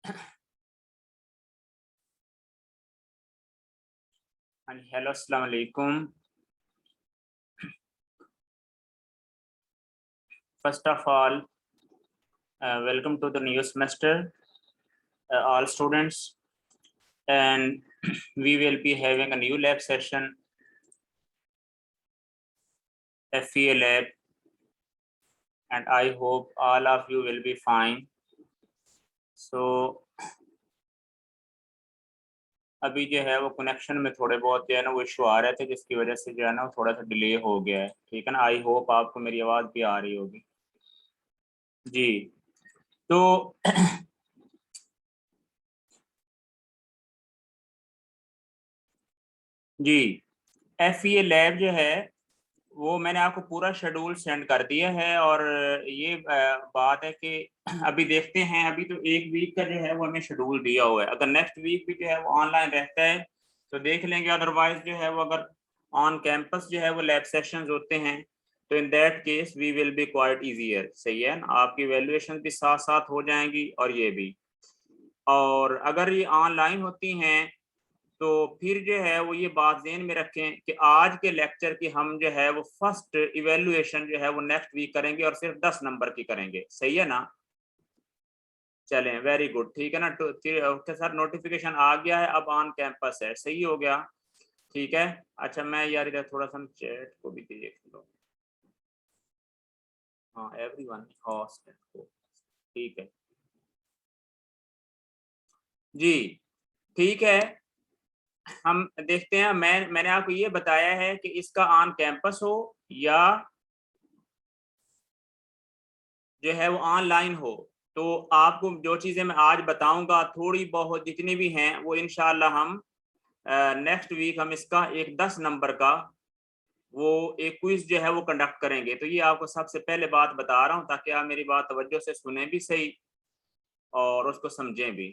Hello, अस्सलाम वालेकुम। First of all, welcome to the new semester, all students, and we will be having a new lab session, FEA lab, and I hope all of you will be fine. So अभी जो है वो connection में थोड़े बहुत जो है ना वो इशू आ रहे थे, जिसकी वजह से जो है ना वो थोड़ा सा डिले हो गया है। ठीक है ना, आई होप आपको मेरी आवाज़ भी आ रही होगी जी। तो जी, FEA लैब जो है वो मैंने आपको पूरा शेड्यूल सेंड कर दिया है। और ये बात है कि अभी देखते हैं, अभी तो एक वीक का जो है वो हमें शेड्यूल दिया हुआ है। अगर नेक्स्ट वीक भी जो है वो ऑनलाइन रहता है तो देख लेंगे, अदरवाइज जो है वो अगर ऑन कैंपस जो है वो लैब सेशंस होते हैं तो in that case we will be quite easier. सही है ना, आपकी वैल्यूएशन भी साथ साथ हो जाएंगी और ये भी। और अगर ये ऑनलाइन होती हैं तो फिर जो है वो ये बात ज़हन में रखें कि आज के लेक्चर की हम जो है वो फर्स्ट इवेल्युएशन जो है वो नेक्स्ट वीक करेंगे और सिर्फ 10 नंबर की करेंगे। सही है ना? चलें, वेरी गुड। ठीक है ना, तो ओके सर, नोटिफिकेशन आ गया है, अब ऑन कैंपस है। सही हो गया, ठीक है। अच्छा, मैं यार इधर थोड़ा सा चैट को भी देख लो। हाँ, एवरीवन होस्ट को, ठीक है जी, ठीक है। हम देखते हैं, मैंने आपको ये बताया है कि इसका ऑन कैंपस हो या जो है वो ऑनलाइन हो, तो आपको जो चीज़ें मैं आज बताऊंगा थोड़ी बहुत जितनी भी हैं वो इंशाल्लाह हम नेक्स्ट वीक हम इसका एक 10 नंबर का वो एक क्विज जो है वो कंडक्ट करेंगे। तो ये आपको सबसे पहले बात बता रहा हूँ ताकि आप मेरी बात तवज्जो से सुने भी सही और उसको समझें भी।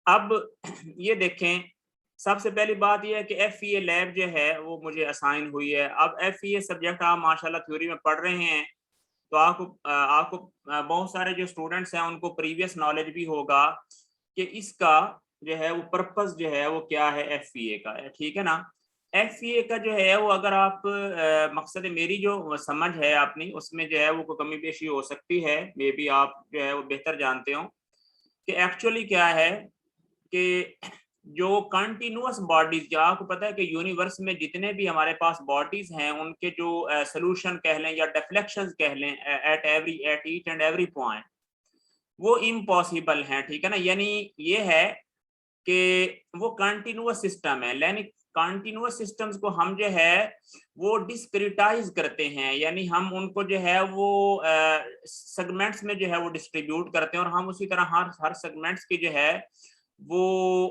अब ये देखें, सबसे पहली बात यह है कि FEA लैब जो है वो मुझे असाइन हुई है। अब FEA सब्जेक्ट आप माशाल्लाह थ्योरी में पढ़ रहे हैं तो आपको बहुत सारे जो स्टूडेंट्स हैं उनको प्रीवियस नॉलेज भी होगा कि इसका जो है वो पर्पस जो है वो क्या है FEA का। ठीक है ना, FEA का जो है वो अगर आप मकसद मेरी जो समझ है अपनी उसमें जो है वो कोई कमी पेशी हो सकती है, मे बी आप जो है वो बेहतर जानते हो कि एक्चुअली क्या है कि जो कंटिन्यूअस बॉडीज, जो आपको पता है कि यूनिवर्स में जितने भी हमारे पास बॉडीज हैं उनके जो सोल्यूशन कह लें या डिफ्लेक्शंस कह लें at each and every point, वो इम्पॉसिबल हैं। ठीक है ना, यानी ये है कि वो कंटिन्यूअस सिस्टम है, यानी कंटिन्यूअस सिस्टम्स को हम जो है वो डिस्क्रिटाइज करते हैं, यानी हम उनको जो है वो सेगमेंट्स में जो है वो डिस्ट्रीब्यूट करते हैं और हम उसी तरह हर सेगमेंट्स की जो है वो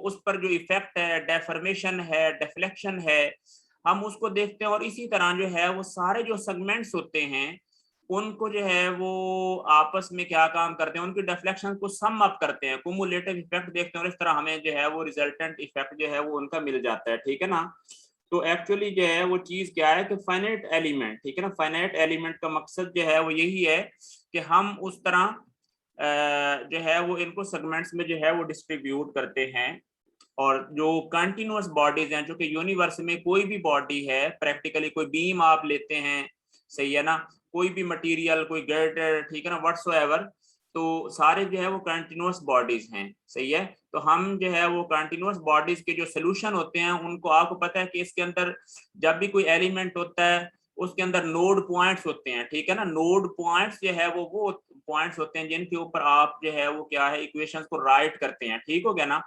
उस पर जो इफेक्ट है, डेफॉर्मेशन है, डिफ्लेक्शन है, हम उसको देखते हैं। और इसी तरह जो है वो सारे जो सेगमेंट्स होते हैं उनको जो है वो आपस में क्या काम करते हैं, उनकी डिफ्लेक्शन को सम अप करते हैं, कुमुलेटिव इफेक्ट देखते हैं और इस तरह हमें जो है वो रिजल्टेंट इफेक्ट जो है वो उनका मिल जाता है। ठीक है ना, तो एक्चुअली जो है वो चीज क्या है कि फाइनाइट एलिमेंट, ठीक है ना, फाइनाइट एलिमेंट का मकसद जो है वो यही है कि हम उस तरह जो है वो इनको सेगमेंट्स में जो है वो डिस्ट्रीब्यूट करते हैं। और जो कंटिन्यूअस बॉडीज हैं, जो कि यूनिवर्स में कोई भी बॉडी है, प्रैक्टिकली कोई बीम आप लेते हैं, सही है ना, कोई भी मटेरियल, कोई गर्डर, ठीक है ना, व्हाट्सोएवर, तो सारे जो है वो कंटिन्यूअस बॉडीज हैं। सही है, तो हम जो है वो कंटिन्यूअस बॉडीज के जो सोल्यूशन होते हैं उनको, आपको पता है कि इसके अंदर जब भी कोई एलिमेंट होता है उसके अंदर नोड पॉइंट्स होते हैं। ठीक है ना, नोड पॉइंट्स जो है वो पॉइंट्स होते हैं जिनके ऊपर आप जो है वो क्या है इक्वेशंस को राइट करते हैं। ठीक हो गया ना,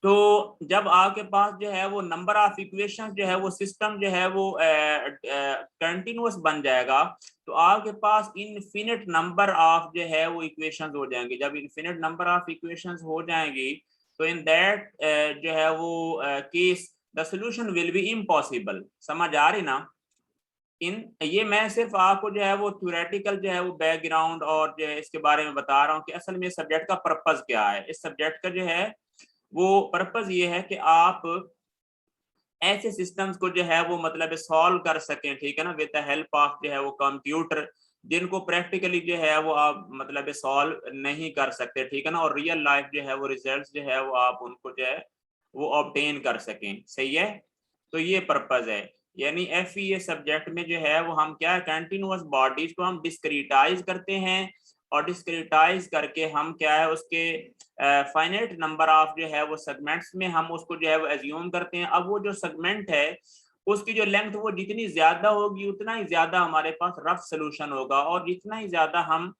तो जब आपके पास जो है वो नंबर ऑफ इक्वेशंस जो है वो सिस्टम जो है वो कंटिन्यूअस बन जाएगा तो आपके पास इनफिनिट नंबर ऑफ जो है वो इक्वेशंस हो जाएंगे। जब इनफिनिट नंबर ऑफ इक्वेशंस हो जाएंगी तो इन दैट जो है वो case the solution will be impossible. समझ आ रही ना? इन ये मैं सिर्फ आपको जो है वो थ्योरेटिकल जो है वो बैकग्राउंड और जो है इसके बारे में बता रहा हूँ कि असल में सब्जेक्ट का पर्पस क्या है। इस सब्जेक्ट का जो है वो पर्पस ये है कि आप ऐसे सिस्टम्स को जो है वो मतलब सॉल्व कर सकें। ठीक है ना, विद द हेल्प ऑफ जो है वो कंप्यूटर, जिनको प्रैक्टिकली जो है वो आप मतलब सॉल्व नहीं कर सकते, ठीक है ना, और रियल लाइफ जो है वो रिजल्ट्स जो है वो आप उनको जो है वो ऑब्टेन कर सकें, सही है। तो ये पर्पज है, यानी FEA सब्जेक्ट में जो है वो हम क्या कंटिन्यूअस बॉडीज को हम डिस्क्रीटाइज करते हैं, और डिस्क्रीटाइज करके हम क्या है उसके फाइनाइट नंबर ऑफ जो है वो सेगमेंट्स में हम उसको जो है वो एज्यूम करते हैं। अब वो जो सेगमेंट है उसकी जो लेंथ वो जितनी ज्यादा होगी उतना ही ज्यादा हमारे पास रफ सोल्यूशन होगा, और जितना ही ज्यादा हम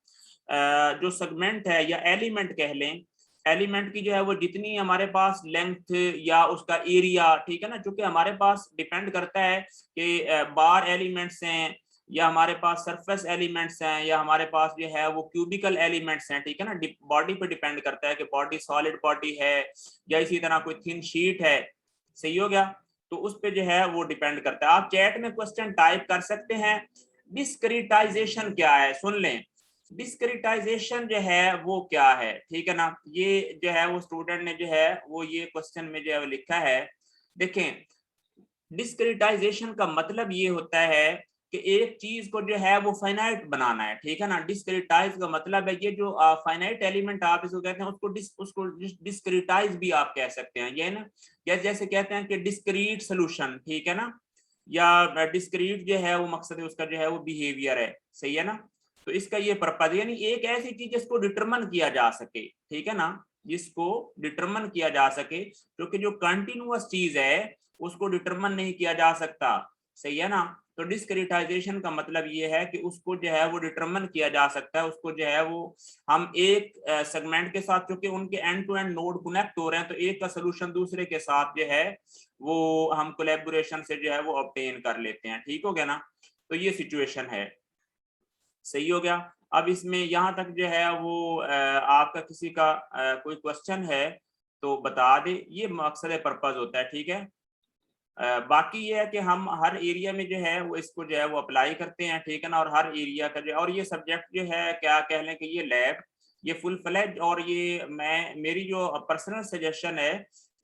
जो सेगमेंट है या एलिमेंट कह लें, एलिमेंट की जो है वो जितनी हमारे पास लेंथ या उसका एरिया, ठीक है ना, जो कि हमारे पास डिपेंड करता है कि बार एलिमेंट्स हैं या हमारे पास सरफेस एलिमेंट्स हैं या हमारे पास जो है वो क्यूबिकल एलिमेंट्स हैं, ठीक है ना, बॉडी पे डिपेंड करता है कि बॉडी सॉलिड बॉडी है या इसी तरह कोई थिन शीट है, सही हो गया। तो उस पे जो है वो डिपेंड करता है। आप चैट में क्वेश्चन टाइप कर सकते हैं। डिस्क्रीटाइजेशन क्या है सुन लें, डिस्क्रीटाइजेशन जो है वो क्या है, ठीक है ना, ये जो है वो स्टूडेंट ने जो है वो ये क्वेश्चन में जो है वो लिखा है। देखें, डिस्क्रीटाइजेशन का मतलब ये होता है कि एक चीज को जो है वो फाइनाइट बनाना है, ठीक है ना। डिस्क्रीटाइज का मतलब है ये जो फाइनाइट एलिमेंट आप इसको कहते हैं उसको डिस्क्रीटाइज भी आप कह सकते हैं, ये ना, या जैसे कहते हैं कि डिस्क्रीट सोल्यूशन, ठीक है ना, या डिस्क्रीट जो है वो मकसद है उसका जो है वो बिहेवियर है, सही है ना। तो इसका ये पर्पज, यानी एक ऐसी चीज जिसको डिटरमिन किया जा सके, ठीक है ना, जिसको डिटरमिन किया जा सके, क्योंकि जो कंटिन्यूअस चीज है उसको डिटरमिन नहीं किया जा सकता, सही है ना। तो डिस्क्रीटाइजेशन का मतलब ये है कि उसको जो है वो डिटरमिन किया जा सकता है, उसको जो है वो हम एक सेगमेंट के साथ, क्योंकि उनके end to end node connect हो रहे हैं, तो एक का सोल्यूशन दूसरे के साथ जो है वो हम कोलैबोरेशन से जो है वो ऑब्टेन कर लेते हैं, ठीक हो गया ना। तो ये सिचुएशन है, सही हो गया। अब इसमें यहाँ तक जो है वो आपका किसी का कोई क्वेश्चन है तो बता दे, ये मकसद पर्पज होता है, ठीक है। बाकी ये है कि हम हर एरिया में जो है वो इसको जो है वो अप्लाई करते हैं, ठीक है ना, और हर एरिया का जो, और ये सब्जेक्ट जो है क्या कह लें कि ये लैब ये फुल फ्लेज, और ये मेरी जो पर्सनल सजेशन है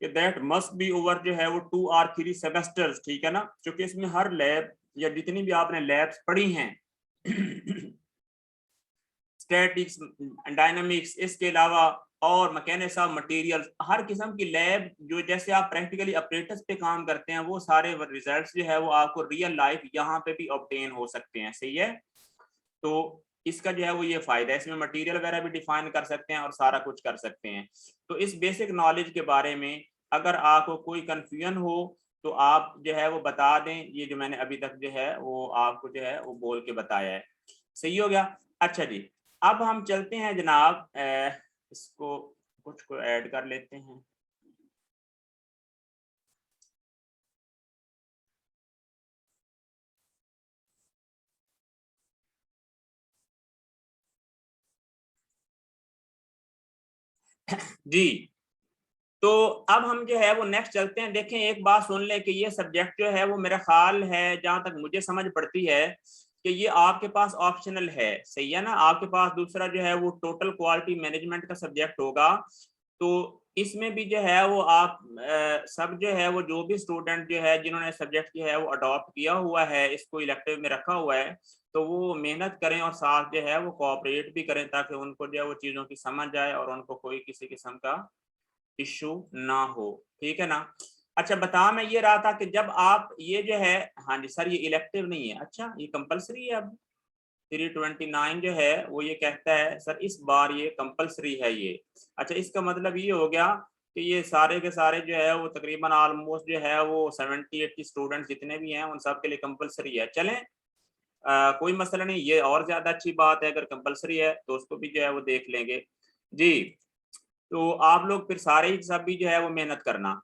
कि दैट मस्ट बी ओवर जो है वो 2 or 3 सेमेस्टर्स, ठीक है ना, क्योंकि इसमें हर लैब या जितनी भी आपने लैब्स पढ़ी हैं स्टैटिक्स, डायनामिक्स, इसके अलावा और मैकेनिक्स ऑफ मटेरियल्स, हर किस्म की लैब जो जैसे आप प्रैक्टिकली ऑपरेटर्स पे काम करते हैं वो सारे रिजल्ट्स जो है वो आपको रियल लाइफ यहाँ पे भी ऑब्टेन हो सकते हैं, सही है। तो इसका जो है वो ये फायदा है, इसमें मटेरियल वगैरह भी डिफाइन कर सकते हैं और सारा कुछ कर सकते हैं। तो इस बेसिक नॉलेज के बारे में अगर आपको कोई कंफ्यूजन हो तो आप जो है वो बता दें, ये जो मैंने अभी तक जो है वो आपको जो है वो बोल के बताया है, सही हो गया। अच्छा जी, अब हम चलते हैं जनाब, इसको कुछ को ऐड कर लेते हैं। जी, तो अब हम जो है वो नेक्स्ट चलते हैं। देखें, एक बात सुन ले कि ये सब्जेक्ट जो है वो मेरा ख्याल है जहां तक मुझे समझ पड़ती है कि ये आपके पास ऑप्शनल है, सही है ना। आपके पास दूसरा जो है वो टोटल क्वालिटी मैनेजमेंट का सब्जेक्ट होगा, तो इसमें भी जो है वो आप सब जो है वो जो भी स्टूडेंट जो है जिन्होंने सब्जेक्ट जो है वो अडॉप्ट किया हुआ है, इसको इलेक्टिव में रखा हुआ है, तो वो मेहनत करें और साथ जो है वो कोऑपरेट भी करें ताकि उनको जो है वो चीज़ों की समझ आए और उनको कोई किसी किस्म का इशू ना हो, ठीक है ना। अच्छा, बता मैं ये रहा था कि जब आप ये जो है, हाँ जी सर ये इलेक्टिव नहीं है, अच्छा ये कंपलसरी है। अब 329 जो है वो ये कहता है सर इस बार ये कंपलसरी है ये। अच्छा, इसका मतलब ये हो गया कि ये सारे के सारे जो है वो तकरीबन ऑलमोस्ट जो है वो 70-80 स्टूडेंट्स जितने भी हैं उन सब के लिए कंपलसरी है। चलें, कोई मसला नहीं, ये और ज्यादा अच्छी बात है, अगर कंपलसरी है तो उसको भी जो है वो देख लेंगे जी। तो आप लोग फिर सारे ही सब भी जो है वो मेहनत करना।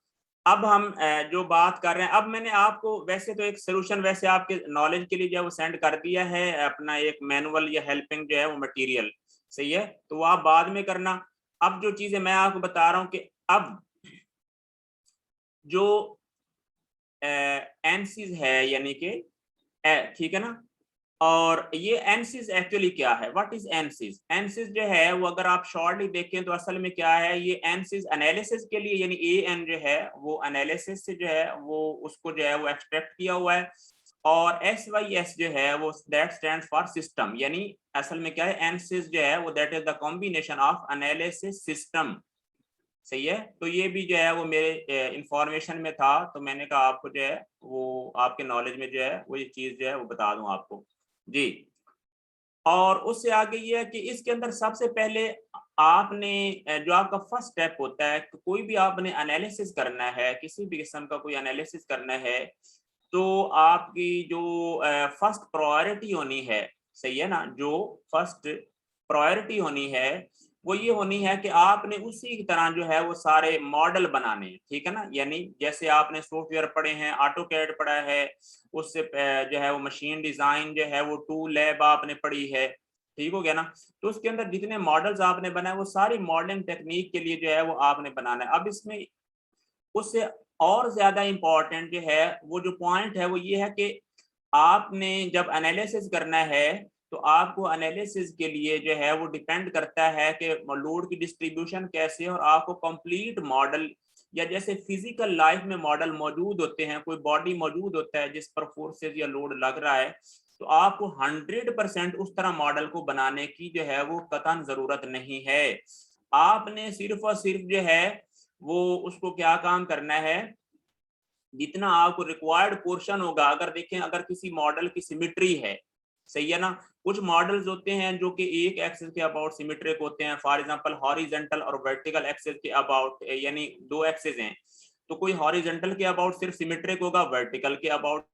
अब हम जो बात कर रहे हैं, अब मैंने आपको वैसे तो एक सोल्यूशन वैसे आपके नॉलेज के लिए जो है वो सेंड कर दिया है, अपना एक मैनुअल या हेल्पिंग जो है वो मटेरियल, सही है, तो वो आप बाद में करना। अब जो चीजें मैं आपको बता रहा हूँ कि अब जो एनसीज है यानी कि ठीक है ना, और ये एनसिस एक्चुअली क्या है, व्हाट इज एनसिस। एनसिस जो है वो अगर आप शॉर्टली देखें तो असल में क्या है, ये एनसिस एनालिसिस के लिए, यानी एन जो है वो एनालिसिस से जो है वो उसको जो है वो एक्सट्रैक्ट किया हुआ है, और SYS जो है वो दैट स्टैंड्स फॉर सिस्टम, यानी असल में क्या है, एनसिस जो है वो that is the combination of analysis system. सही है, तो ये भी जो है वो मेरे इंफॉर्मेशन में था, तो मैंने कहा आपको जो है वो आपके नॉलेज में जो है वो ये चीज जो है वो बता दूं आपको जी। और उससे आगे ये है कि इसके अंदर सबसे पहले आपने जो आपका फर्स्ट स्टेप होता है, कोई भी आपने एनालिसिस करना है, किसी भी किस्म का कोई एनालिसिस करना है, तो आपकी जो फर्स्ट प्रायोरिटी होनी है, सही है ना, जो फर्स्ट प्रायोरिटी होनी है वो ये होनी है कि आपने उसी की तरह जो है वो सारे मॉडल बनाने हैं, ठीक है ना। यानी जैसे आपने सॉफ्टवेयर पढ़े हैं, ऑटोकैड पढ़ा है, उससे जो है वो मशीन डिजाइन जो है वो टूल लैब आपने पढ़ी है, ठीक हो गया ना। तो उसके अंदर जितने मॉडल्स आपने बनाए वो सारी मॉडलिंग टेक्निक के लिए जो है वो आपने बनाना है। अब इसमें उससे और ज्यादा इंपॉर्टेंट जो है वो जो पॉइंट है वो ये है कि आपने जब एनालिसिस करना है तो आपको एनालिसिस के लिए जो है वो डिपेंड करता है कि लोड की डिस्ट्रीब्यूशन कैसे है, और आपको कंप्लीट मॉडल, या जैसे फिजिकल लाइफ में मॉडल मौजूद होते हैं, कोई बॉडी मौजूद होता है जिस पर फोर्सेस या लोड लग रहा है, तो आपको 100% उस तरह मॉडल को बनाने की जो है वो कतई जरूरत नहीं है। आपने सिर्फ और सिर्फ जो है वो उसको क्या काम करना है, जितना आपको रिक्वायर्ड पोर्शन होगा। अगर देखें, अगर किसी मॉडल की सिमेट्री है, सही है ना, कुछ मॉडल्स होते हैं जो कि एक एक्सिस के अबाउट सिमेट्रिक होते हैं, फॉर एग्जांपल हॉरिजॉन्टल और वर्टिकल एक्सिस के अबाउट, यानी दो एक्सिस हैं, तो कोई हॉरिजॉन्टल के अबाउट सिर्फ सिमेट्रिक होगा, वर्टिकल के अबाउट